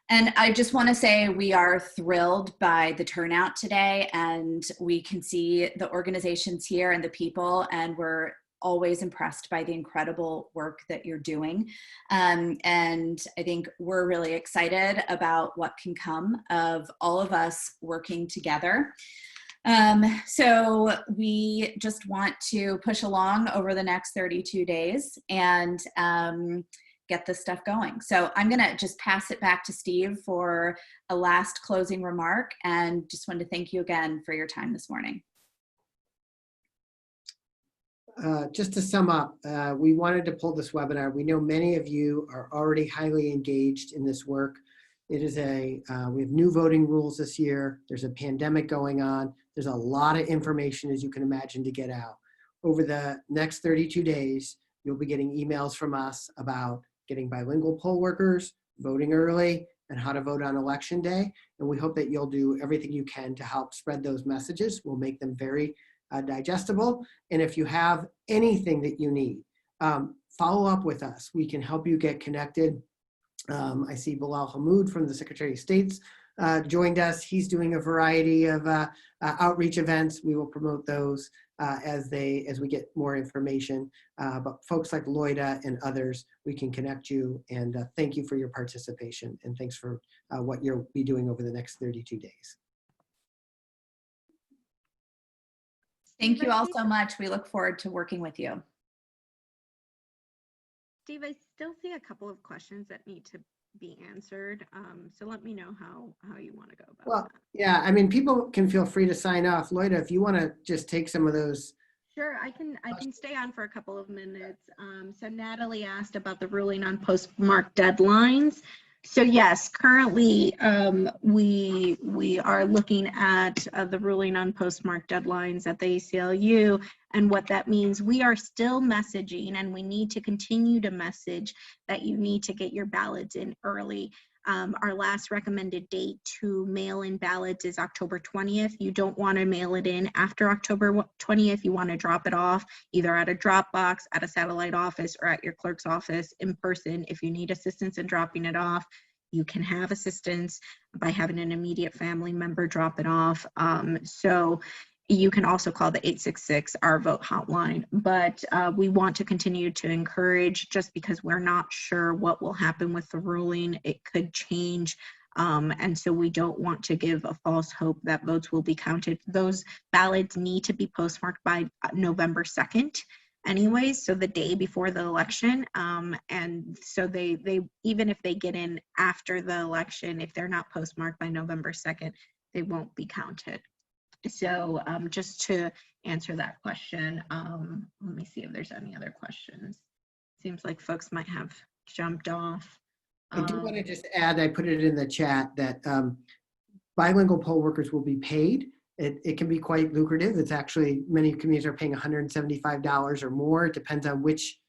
And I just want to say we are thrilled by the turnout today, and we can see the organizations here and the people, and we're always impressed by the incredible work that you're doing. And I think we're really excited about what can come of all of us working together. So we just want to push along over the next 32 days and get this stuff going. So I'm going to just pass it back to Steve for a last closing remark, and just wanted to thank you again for your time this morning. Just to sum up, we wanted to pull this webinar. We know many of you are already highly engaged in this work. It is we have new voting rules this year. There's a pandemic going on. There's a lot of information, as you can imagine, to get out. Over the next 32 days, you'll be getting emails from us about getting bilingual poll workers, voting early, and how to vote on election day. And we hope that you'll do everything you can to help spread those messages. We'll make them very digestible. And if you have anything that you need, follow up with us. We can help you get connected. I see Bilal Hamoud from the Secretary of State's joined us. He's doing a variety of outreach events. We will promote those as we get more information. But folks like Lloyda and others, we can connect you. And thank you for your participation. And thanks for what you'll be doing over the next 32 days. Thank you all so much. We look forward to working with you. Steve, I still see a couple of questions that need to be answered. So let me know how you want to go about that. Yeah, I mean, people can feel free to sign off. Lloyda, if you want to just take some of those. Sure, I can stay on for a couple of minutes. So Natalie asked about the ruling on postmark deadlines. So yes, currently we are looking at the ruling on postmark deadlines at the ACLU, and what that means. We are still messaging, and we need to continue to message that you need to get your ballots in early. Our last recommended date to mail in ballots is October 20th. You don't want to mail it in after October 20th. You want to drop it off either at a drop box, at a satellite office, or at your clerk's office in person. If you need assistance in dropping it off, you can have assistance by having an immediate family member drop it off. So you can also call the 866 Our Vote hotline, but we want to continue to encourage, just because we're not sure what will happen with the ruling. It could change. And so we don't want to give a false hope that votes will be counted. Those ballots need to be postmarked by November 2nd anyways, so the day before the election. And so they even if they get in after the election, if they're not postmarked by November 2nd, they won't be counted. So just to answer that question, let me see if there's any other questions. Seems like folks might have jumped off. I do want to just add, I put it in the chat, that bilingual poll workers will be paid. It can be quite lucrative. It's actually, many communities are paying $175 or more. It depends on which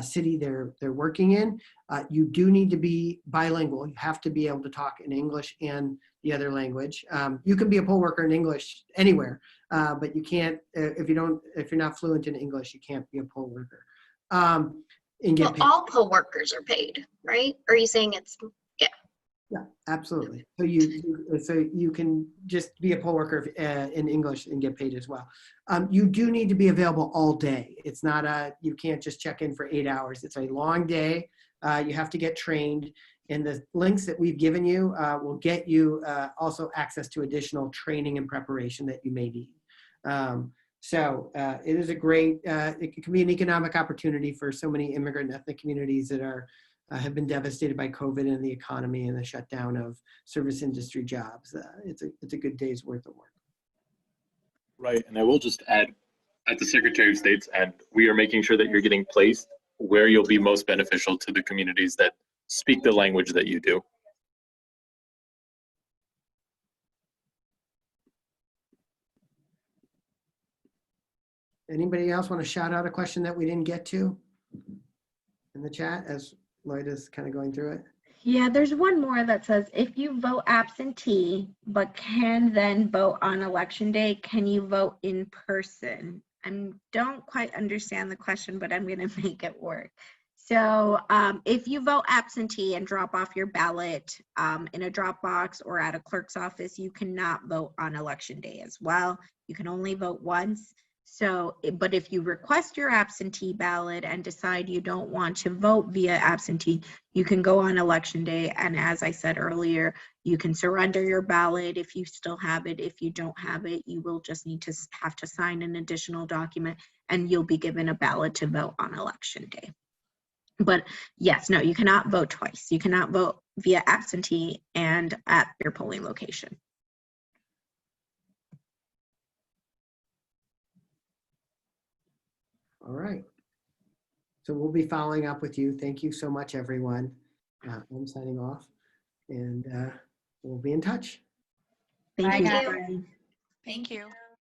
city they're working in. You do need to be bilingual. You have to be able to talk in English and the other language. You can be a poll worker in English anywhere, but you can't, if you're not fluent in English, you can't be a poll worker. And get paid. All poll workers are paid, right? Or are you saying it's, yeah? Yeah, absolutely. So you can just be a poll worker in English and get paid as well. You do need to be available all day. It's not you can't just check in for 8 hours. It's a long day. You have to get trained, and the links that we've given you will get you also access to additional training and preparation that you may need. So it is a great, it can be an economic opportunity for so many immigrant ethnic communities that have been devastated by COVID and the economy and the shutdown of service industry jobs. It's a good day's worth of work. Right, and I will just add, at the Secretary of State's end, we are making sure that you're getting placed where you'll be most beneficial to the communities that speak the language that you do. Anybody else want to shout out a question that we didn't get to in the chat as Lloyd is kind of going through it? Yeah, there's one more that says, if you vote absentee, but can then vote on election day, can you vote in person? I don't quite understand the question, but I'm going to make it work. So if you vote absentee and drop off your ballot in a drop box or at a clerk's office, you cannot vote on election day as well. You can only vote once. So, but if you request your absentee ballot and decide you don't want to vote via absentee, you can go on election day. And as I said earlier, you can surrender your ballot if you still have it. If you don't have it, you will just need to have to sign an additional document, and you'll be given a ballot to vote on election day. But yes, no, you cannot vote twice. You cannot vote via absentee and at your polling location. All right. So we'll be following up with you. Thank you so much, everyone. I'm signing off, and we'll be in touch. Thank Bye, you. guys. Thank you.